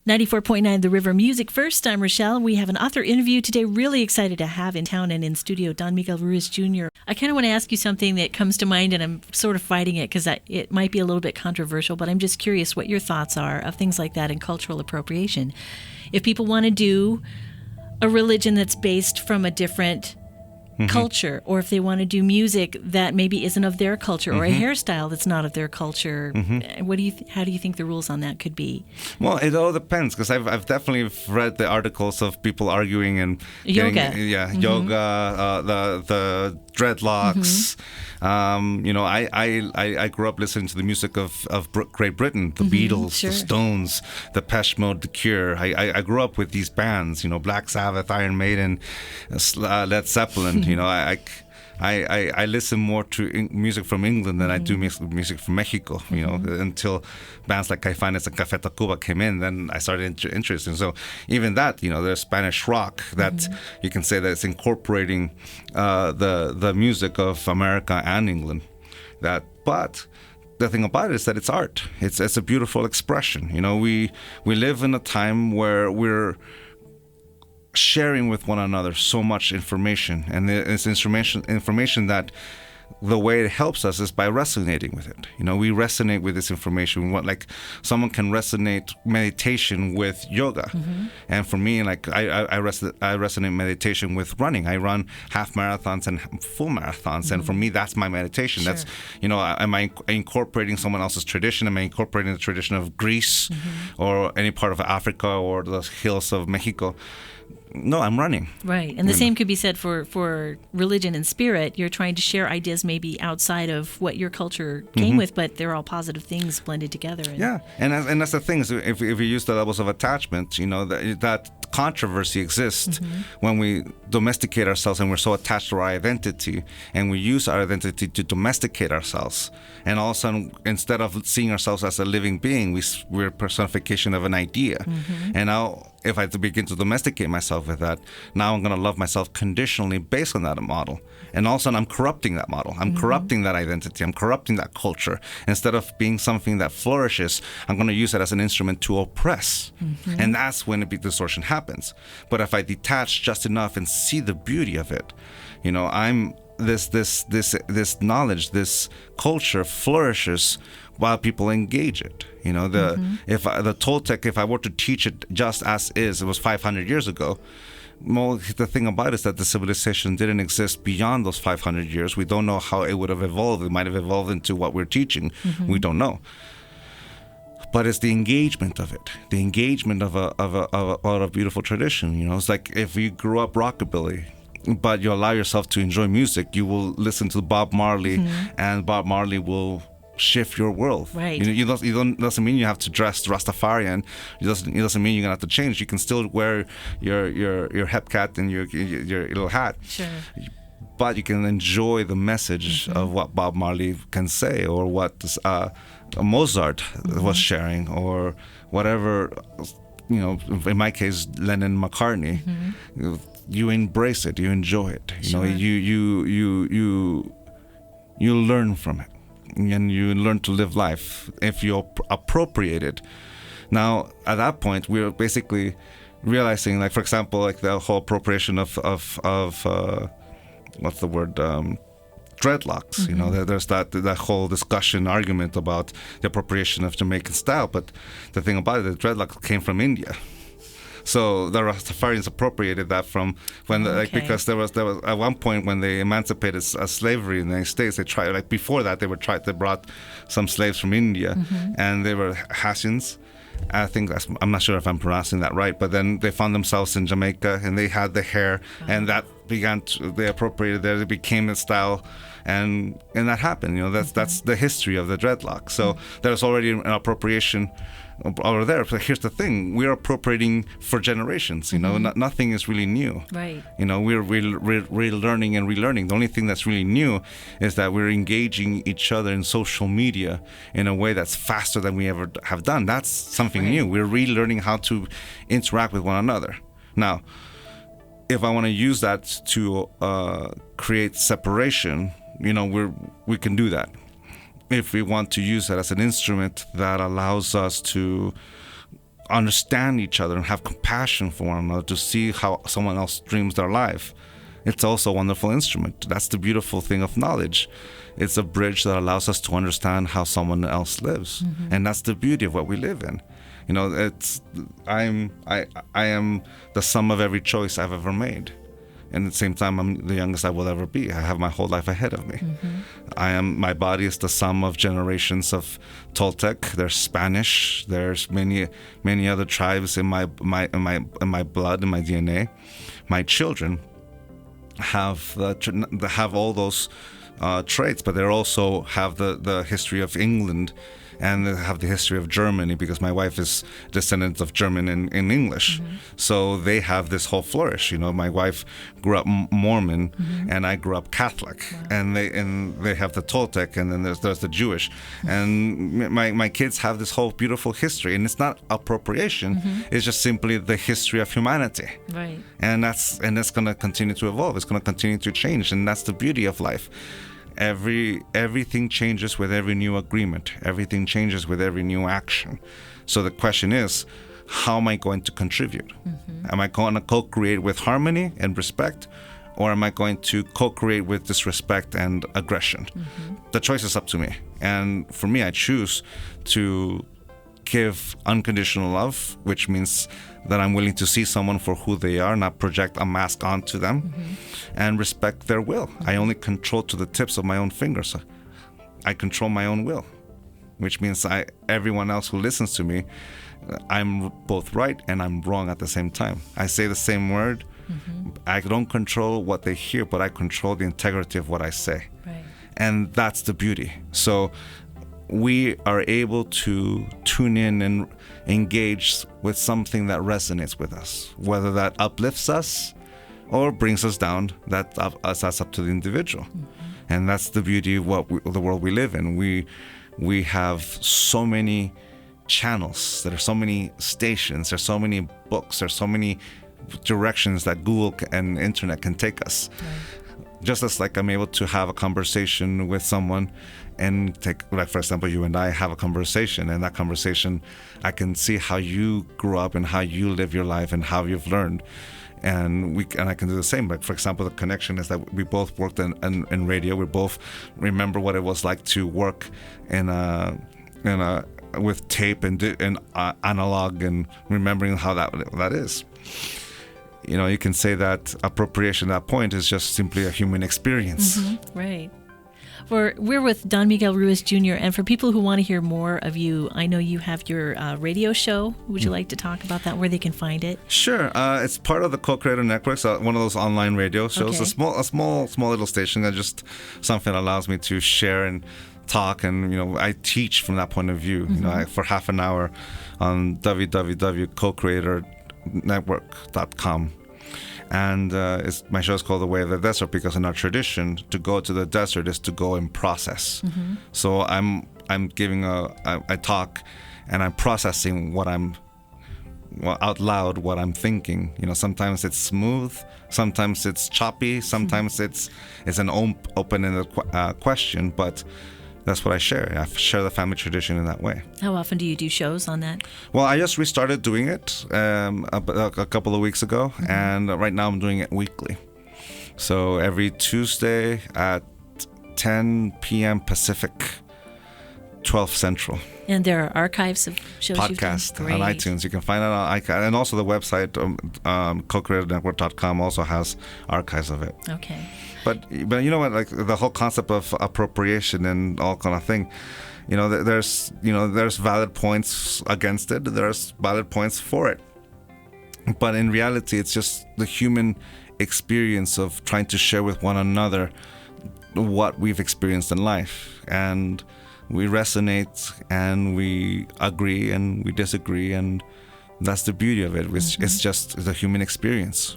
94.9 The River Music First. I'm Rochelle. We have an author interview today. Really excited to have in town and in studio Don Miguel Ruiz Jr. I kind of want to ask you something that comes to mind, and I'm sort of fighting it because it might be a little bit controversial, but I'm just curious what your thoughts are of things like that in cultural appropriation. If people want to do a religion that's based from a different culture, or if they want to do music that maybe isn't of their culture, or a hairstyle that's not of their culture, how do you think the rules on that could be? Well, it all depends, because I've definitely read the articles of people arguing and yoga, yoga, the dreadlocks. I grew up listening to the music of Great Britain, the Beatles, the Stones, the Depeche Mode, the Cure. I grew up with these bands, Black Sabbath, Iron Maiden, Led Zeppelin. I listen more to music from England than I do music from Mexico, until bands like Caifanes and Café Tacuba came in. Then I started interested. So even that, there's Spanish rock that you can say that it's incorporating the music of America and England. But the thing about it is that it's art. It's a beautiful expression. We live in a time where we're sharing with one another so much information, and it's information that the way it helps us is by resonating with it. We resonate with this information. We want, like, someone can resonate meditation with yoga, and for me, like, I resonate meditation with running. I run half marathons and full marathons, and for me, that's my meditation. That's, am I incorporating someone else's tradition? Am I incorporating the tradition of Greece or any part of Africa or the hills of Mexico? No, I'm running. Right. And the same could be said for religion and spirit. You're trying to share ideas maybe outside of what your culture came with, but they're all positive things blended together. And that's the thing. Is if you use the levels of attachment, that controversy exists when we domesticate ourselves and we're so attached to our identity, and we use our identity to domesticate ourselves. And all of a sudden, instead of seeing ourselves as a living being, we're a personification of an idea. And now, if I begin to domesticate myself with that, now I'm going to love myself conditionally based on that model. And all of a sudden, I'm corrupting that model. I'm corrupting that identity. I'm corrupting that culture. Instead of being something that flourishes, I'm going to use it as an instrument to oppress. And that's when the distortion happens. But if I detach just enough and see the beauty of it, I'm this knowledge, this culture flourishes while people engage it. If the Toltec, if I were to teach it just as is, it was 500 years ago. Well, the thing about it is that the civilization didn't exist beyond those 500 years. We don't know how it would have evolved. It might have evolved into what we're teaching. We don't know. But it's the engagement of it, the engagement of a beautiful tradition. It's like if you grew up rockabilly, but you allow yourself to enjoy music, you will listen to Bob Marley, and Bob Marley will shift your world. Right. Doesn't mean you have to dress Rastafarian. It doesn't mean you're gonna have to change. You can still wear your hepcat and your little hat. Sure. But you can enjoy the message of what Bob Marley can say, or what Mozart was sharing, or whatever. In my case, Lennon, McCartney. You embrace it. You enjoy it. You learn from it. And you learn to live life if you appropriate it. Now, at that point, we're basically realizing, like, for example, like the whole appropriation of what's the word? Dreadlocks. There's that whole discussion, argument about the appropriation of Jamaican style. But the thing about it, the dreadlocks came from India. So the Rastafarians appropriated that from when, because there was at one point when they emancipated slavery in the United States, they tried, like before that, they brought some slaves from India, and they were Haitians. I'm not sure if I'm pronouncing that right, but then they found themselves in Jamaica, and they had the hair, and that they appropriated there. It became a style, and that happened. That's the history of the dreadlock. So there's already an appropriation over there. But here's the thing: we're appropriating for generations. Nothing is really new. Right. We're relearning and relearning. The only thing that's really new is that we're engaging each other in social media in a way that's faster than we ever have done. That's something new. We're relearning how to interact with one another. Now, if I want to use that to create separation, we can do that. If we want to use that as an instrument that allows us to understand each other and have compassion for one another, to see how someone else dreams their life. It's also a wonderful instrument. That's the beautiful thing of knowledge. It's a bridge that allows us to understand how someone else lives, and that's the beauty of what we live in. You know, I am the sum of every choice I've ever made, and at the same time, I'm the youngest I will ever be. I have my whole life ahead of me. My body is the sum of generations of Toltec. There's Spanish. There's many other tribes in my blood, in my DNA. My children have all those traits, but they also have the history of England, and they have the history of Germany, because my wife is descendant of German in English. So they have this whole flourish. You know, my wife grew up Mormon, and I grew up Catholic. And they have the Toltec, and then there's the Jewish. And my kids have this whole beautiful history, and it's not appropriation. It's just simply the history of humanity. Right. And that's going to continue to evolve. It's going to continue to change, and that's the beauty of life. Everything changes with every new agreement. Everything changes with every new action. So the question is, how am I going to contribute? Am I going to co-create with harmony and respect, or am I going to co-create with disrespect and aggression? The choice is up to me. And for me, I choose to give unconditional love, which means that I'm willing to see someone for who they are, not project a mask onto them, and respect their will. I only control to the tips of my own fingers. I control my own will, which means everyone else who listens to me, I'm both right and I'm wrong at the same time. I say the same word. I don't control what they hear, but I control the integrity of what I say. Right. And that's the beauty. So we are able to tune in and engage with something that resonates with us, whether that uplifts us or brings us down. That's up to the individual. And that's the beauty of the world we live in. We have so many channels, there are so many stations, there's so many books, there's so many directions that Google and internet can take us. Right. Just as like I'm able to have a conversation with someone and for example, you and I have a conversation, and that conversation, I can see how you grew up and how you live your life and how you've learned. And I can do the same. Like, for example, the connection is that we both worked in radio. We both remember what it was like to work with tape and analog, and remembering how that is. You know, you can say that appropriation at that point is just simply a human experience. Right. We're with Don Miguel Ruiz Jr., and for people who want to hear more of you, I know you have your radio show. Would you like to talk about that, where they can find it? Sure. It's part of the Co-Creator Network, so one of those online radio shows. Okay. A small little station that just something that allows me to share and talk, and I teach from that point of view. For half an hour on www.cocreatornetwork.com. And my show is called The Way of the Desert, because in our tradition, to go to the desert is to go in process. So I'm giving I talk, and I'm processing out loud what I'm thinking. Sometimes it's smooth, sometimes it's choppy, sometimes it's an open-ended question, but that's what I share. I share the family tradition in that way. How often do you do shows on that? Well, I just restarted doing it a couple of weeks ago, and right now I'm doing it weekly. So every Tuesday at 10 p.m. Pacific, 12 Central. And there are archives of shows podcast on iTunes. You can find it on iTunes, and also the website cocreatornetwork.com also has archives of it. Okay. But you know what? Like the whole concept of appropriation and all kind of thing. There's valid points against it. There's valid points for it. But in reality, it's just the human experience of trying to share with one another what we've experienced in life, and we resonate, and we agree, and we disagree, and that's the beauty of it. It's just the human experience.